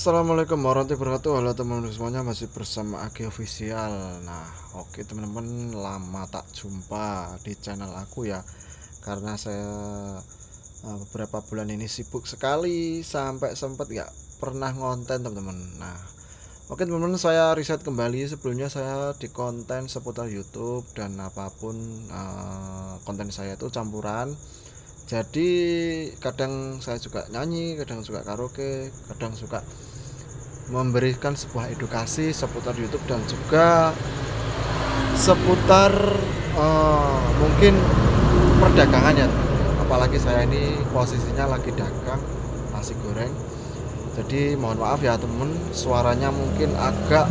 Assalamualaikum warahmatullahi wabarakatuh. Halo teman-teman semuanya, masih bersama Agi Official. Nah, oke teman-teman, lama tak jumpa di channel aku ya. Karena saya beberapa bulan ini sibuk sekali sampai sempat nggak pernah ngonten teman-teman. Nah, oke teman-teman, saya riset kembali. Sebelumnya saya di konten seputar YouTube dan apapun konten saya itu campuran. Jadi kadang saya juga nyanyi, kadang suka karaoke, kadang suka memberikan sebuah edukasi seputar YouTube dan juga seputar mungkin perdagangan ya. Apalagi saya ini posisinya lagi dagang nasi goreng. Jadi mohon maaf ya temen, suaranya mungkin agak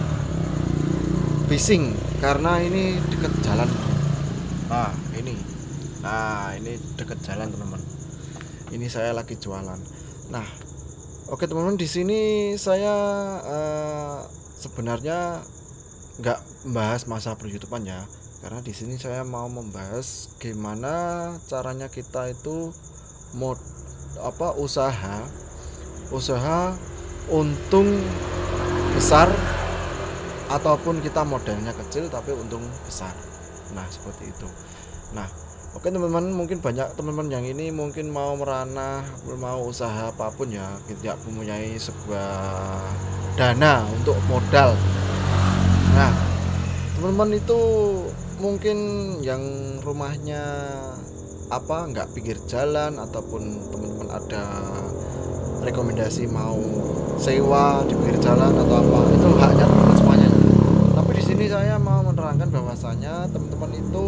bising karena ini deket jalan. Nah ini, ini deket jalan teman-teman. Ini saya lagi jualan. Nah, oke teman-teman, di sini saya sebenarnya nggak membahas masa per-YouTubean ya, karena di sini saya mau membahas gimana caranya kita itu usaha untung besar ataupun kita modalnya kecil tapi untung besar. Nah, seperti itu. Nah, oke teman-teman, mungkin banyak teman-teman yang ini mungkin mau merana, mau usaha apapun ya, tidak mempunyai sebuah dana untuk modal. Nah, teman-teman itu mungkin yang rumahnya nggak pinggir jalan, ataupun teman-teman ada rekomendasi mau sewa di pinggir jalan atau apa, itu haknya teman-teman semuanya. Tapi di sini saya mau menerangkan bahwasanya teman-teman itu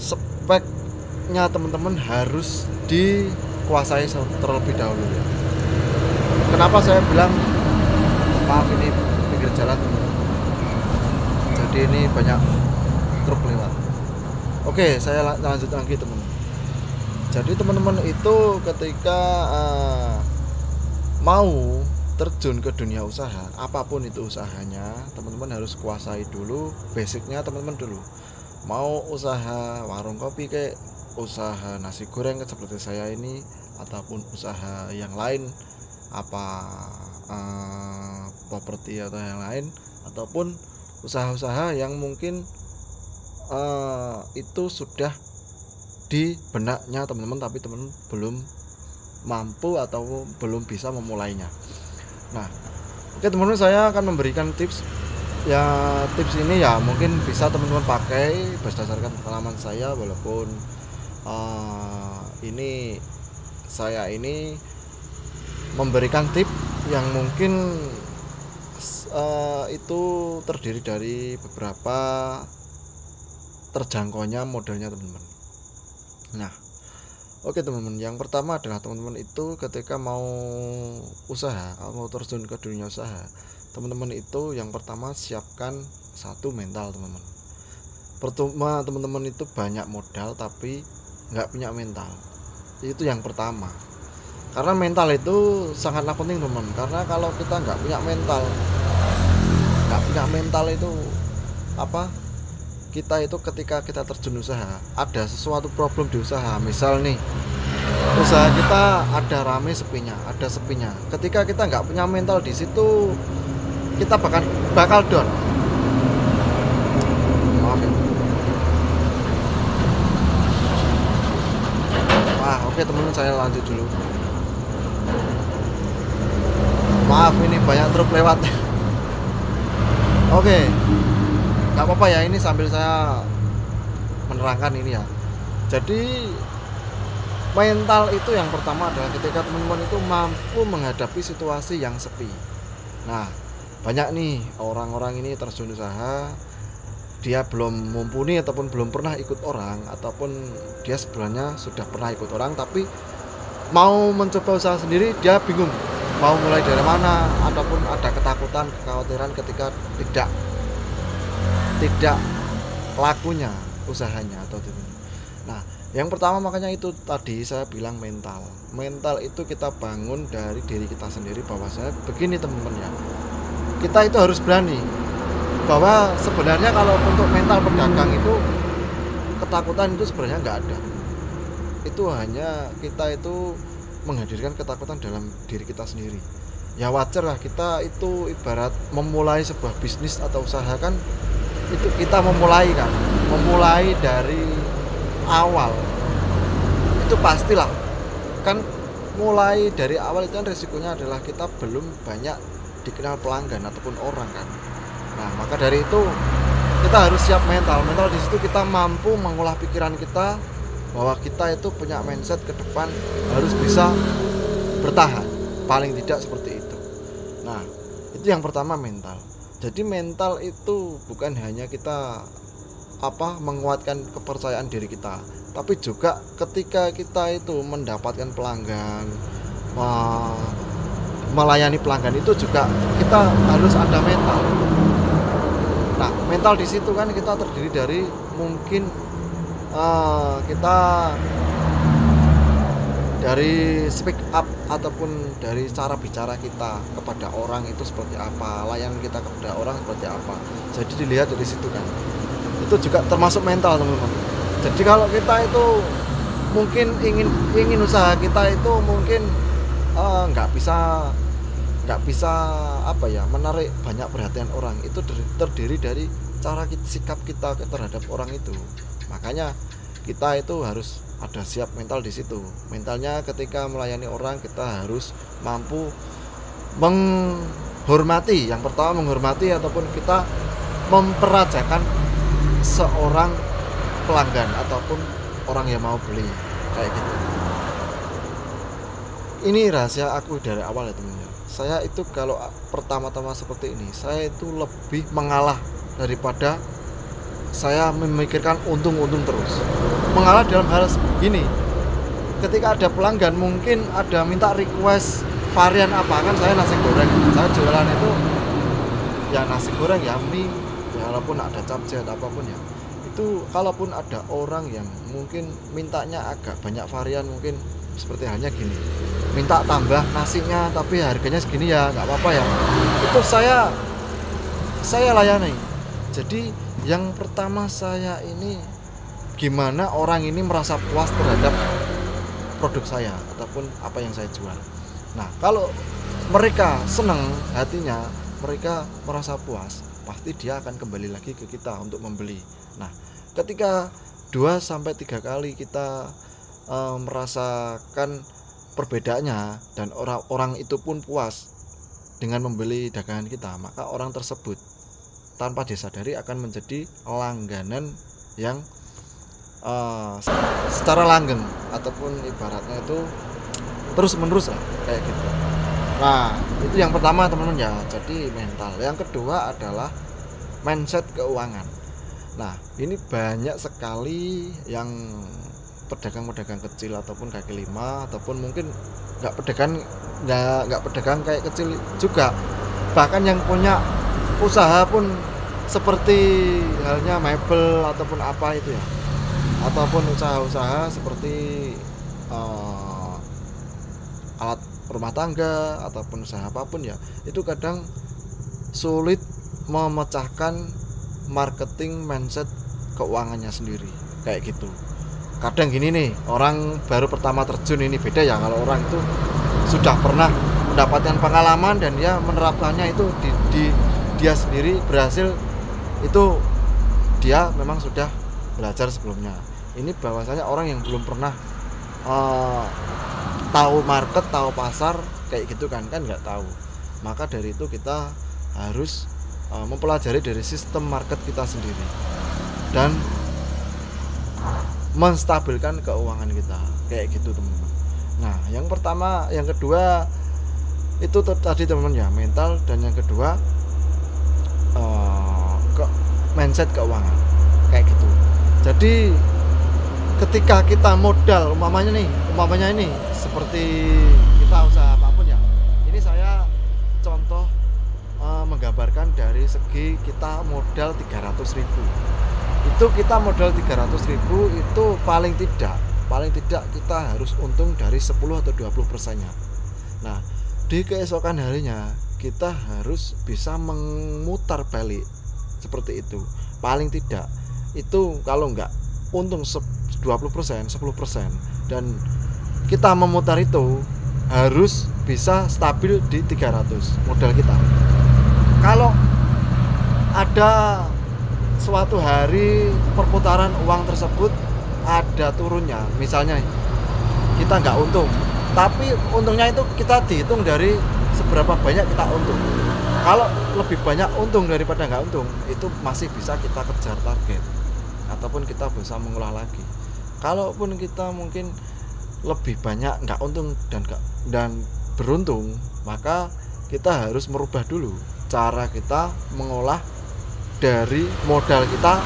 speknya teman-teman harus dikuasai terlebih dahulu ya. Kenapa saya bilang maaf ini pinggir jalan, jadi ini banyak truk lewat. Oke, saya lanjut lagi teman-teman. Jadi teman-teman itu ketika mau terjun ke dunia usaha, apapun itu usahanya, teman-teman harus kuasai dulu basicnya teman-teman dulu. Mau usaha warung kopi, kayak usaha nasi goreng seperti saya ini, ataupun usaha yang lain, properti atau yang lain, ataupun usaha-usaha yang mungkin itu sudah di benaknya teman-teman tapi teman-teman belum mampu atau belum bisa memulainya. Nah, oke teman-teman, saya akan memberikan tips ya. Tips ini ya mungkin bisa teman-teman pakai berdasarkan pengalaman saya, walaupun ini saya ini memberikan tips yang mungkin itu terdiri dari beberapa terjangkaunya modalnya teman-teman. Nah, oke teman-teman, yang pertama adalah teman-teman itu ketika mau usaha, mau terjun ke dunia usaha, teman-teman itu yang pertama siapkan satu mental teman-teman. Pertama, teman-teman itu banyak modal tapi nggak punya mental. Itu yang pertama. Karena mental itu sangatlah penting teman-teman. Karena kalau kita nggak punya mental itu kita itu ketika kita terjun usaha, ada sesuatu problem di usaha, misal nih usaha kita ada rame sepinya, ada sepinya. Ketika kita nggak punya mental di situ, kita bakal down. Maaf ya. Oke teman-teman, saya lanjut dulu. Maaf ini banyak truk lewat. Oke, nggak apa-apa ya, ini sambil saya menerangkan ini ya. Jadi mental itu yang pertama adalah ketika teman-teman itu mampu menghadapi situasi yang sepi. Nah, banyak nih orang-orang ini terjun usaha, dia belum mumpuni ataupun belum pernah ikut orang, ataupun dia sebenarnya sudah pernah ikut orang tapi mau mencoba usaha sendiri, dia bingung mau mulai dari mana, ataupun ada ketakutan, kekhawatiran ketika tidak lakunya usahanya atau itu. Nah, yang pertama makanya itu tadi saya bilang mental itu kita bangun dari diri kita sendiri. Bahwa saya begini teman-teman ya, kita itu harus berani bahwa sebenarnya kalau untuk mental pedagang itu ketakutan itu sebenarnya nggak ada. Itu hanya kita itu menghadirkan ketakutan dalam diri kita sendiri. ya wajar lah, kita itu ibarat memulai sebuah bisnis atau usaha kan, itu kita memulai dari awal, itu pastilah kan. Mulai dari awal itu kan resikonya adalah kita belum banyak dikenal pelanggan ataupun orang kan. Nah, maka dari itu kita harus siap mental di situ kita mampu mengolah pikiran kita bahwa kita itu punya mindset ke depan harus bisa bertahan, paling tidak seperti itu. Nah, itu yang pertama, mental. Jadi mental itu bukan hanya kita menguatkan kepercayaan diri kita, tapi juga ketika kita itu mendapatkan pelanggan, melayani pelanggan, itu juga kita harus ada mental. Nah, mental di situ kan kita terdiri dari mungkin kita dari speak up ataupun dari cara bicara kita kepada orang itu seperti apa, layanan kita kepada orang seperti apa. Jadi dilihat dari situ kan. Itu juga termasuk mental, teman-teman. Jadi kalau kita itu mungkin ingin usaha kita itu mungkin nggak bisa menarik banyak perhatian orang, itu terdiri dari cara sikap kita terhadap orang itu. Makanya kita itu harus ada siap mental di situ. Mentalnya ketika melayani orang kita harus mampu menghormati. Yang pertama menghormati ataupun kita memperajakan seorang pelanggan ataupun orang yang mau beli, kayak gitu. Ini rahasia aku dari awal ya teman-teman. Saya itu kalau pertama-tama seperti ini, saya itu lebih mengalah daripada saya memikirkan untung-untung terus. Mengalah dalam hal begini, ketika ada pelanggan mungkin ada minta request varian apa, kan saya nasi goreng, saya jualan itu ya nasi goreng ya mie, ya walaupun ada capcay apapun ya, itu kalaupun ada orang yang mungkin mintanya agak banyak varian, mungkin seperti halnya gini, minta tambah nasinya tapi harganya segini, ya nggak apa-apa ya, itu saya layani. Jadi yang pertama saya ini gimana orang ini merasa puas terhadap produk saya ataupun apa yang saya jual. Nah, kalau mereka senang hatinya, mereka merasa puas, pasti dia akan kembali lagi ke kita untuk membeli. Nah, ketika 2-3 kali kita merasakan perbedaannya dan orang itu pun puas dengan membeli dagangan kita, maka orang tersebut tanpa disadari akan menjadi langganan yang secara langgeng ataupun ibaratnya itu terus menerus lah, kayak gitu. Nah, itu yang pertama teman-teman ya, jadi mental. Yang kedua adalah mindset keuangan. Nah, ini banyak sekali yang pedagang-pedagang kecil ataupun kaki lima ataupun mungkin nggak pedagang kayak kecil juga, bahkan yang punya usaha pun seperti halnya mebel ataupun apa itu ya, ataupun usaha-usaha seperti alat rumah tangga ataupun usaha apapun ya, itu kadang sulit memecahkan marketing mindset keuangannya sendiri, kayak gitu. Kadang gini nih, orang baru pertama terjun ini beda ya, kalau orang itu sudah pernah mendapatkan pengalaman dan dia menerapkannya itu di dia sendiri berhasil, itu dia memang sudah belajar sebelumnya. Ini bahwasanya orang yang belum pernah tahu market, tahu pasar kayak gitu kan nggak tahu. Maka dari itu kita harus mempelajari dari sistem market kita sendiri dan menstabilkan keuangan kita, kayak gitu teman-teman. Nah, yang pertama, yang kedua itu tadi teman-teman ya, mental, dan yang kedua mindset keuangan, kayak gitu. Jadi ketika kita modal umpamanya ini seperti kita usaha apapun ya, ini saya contoh menggambarkan dari segi kita modal 300.000. itu kita modal 300.000 itu paling tidak kita harus untung dari 10 atau 20%-nya. Nah, di keesokan harinya kita harus bisa memutar balik seperti itu. Paling tidak itu kalau enggak untung 20%, 10%, dan kita memutar itu harus bisa stabil di 300 modal kita. Kalau ada suatu hari perputaran uang tersebut ada turunnya, misalnya kita nggak untung, tapi untungnya itu kita dihitung dari seberapa banyak kita untung. Kalau lebih banyak untung daripada nggak untung, itu masih bisa kita kejar target ataupun kita bisa mengolah lagi. Kalaupun kita mungkin lebih banyak nggak untung dan beruntung, maka kita harus merubah dulu cara kita mengolah dari modal kita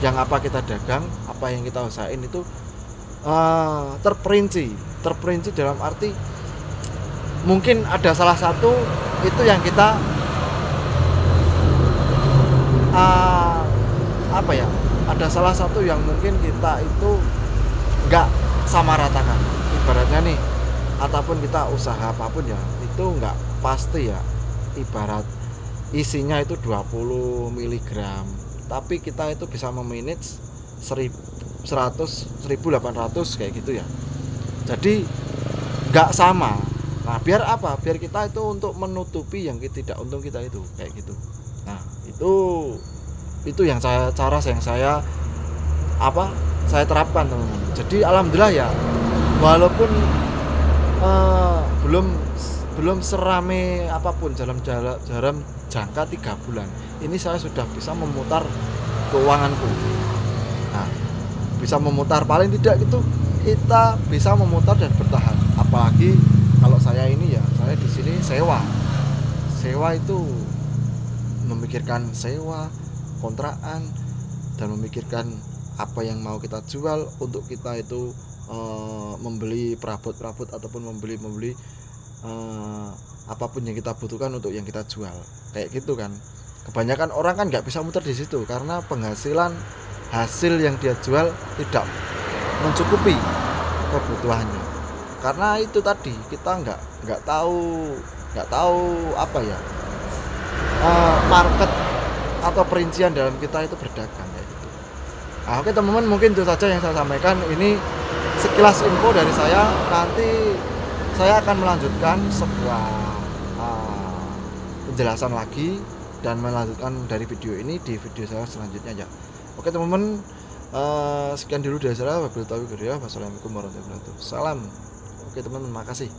yang apa kita dagang, apa yang kita usahain itu terperinci dalam arti mungkin ada salah satu itu yang kita ada salah satu yang mungkin kita itu nggak sama ratakan, ibaratnya nih, ataupun kita usaha apapun ya itu nggak pasti ya, ibarat isinya itu 20 mg tapi kita itu bisa memanage 1800 kayak gitu ya, jadi nggak sama. Nah biar apa, biar kita itu untuk menutupi yang tidak untung kita itu kayak gitu. Nah itu yang saya terapkan teman-teman. Jadi alhamdulillah ya, walaupun belum serame apapun dalam jangka 3 bulan ini saya sudah bisa memutar keuanganku. Nah bisa memutar, paling tidak itu kita bisa memutar dan bertahan. Apalagi kalau saya ini ya, saya di sini sewa itu memikirkan sewa kontrakan dan memikirkan apa yang mau kita jual untuk kita itu membeli perabot ataupun membeli apapun yang kita butuhkan untuk yang kita jual kayak gitu kan. Kebanyakan orang kan nggak bisa muter di situ karena hasil yang dia jual tidak mencukupi kebutuhannya. Karena itu tadi kita nggak tahu apa ya, market atau perincian dalam kita itu berdagang kayak gitu. Nah, oke teman-teman, mungkin itu saja yang saya sampaikan. Ini sekilas info dari saya. Nanti saya akan melanjutkan sebuah penjelasan lagi dan melanjutkan dari video ini di video saya selanjutnya ya. Oke teman-teman, sekian dulu dari saya. Wabillahi taufiq wal hidayah. Wassalamualaikum warahmatullahi wabarakatuh. Salam. Oke teman-teman, makasih.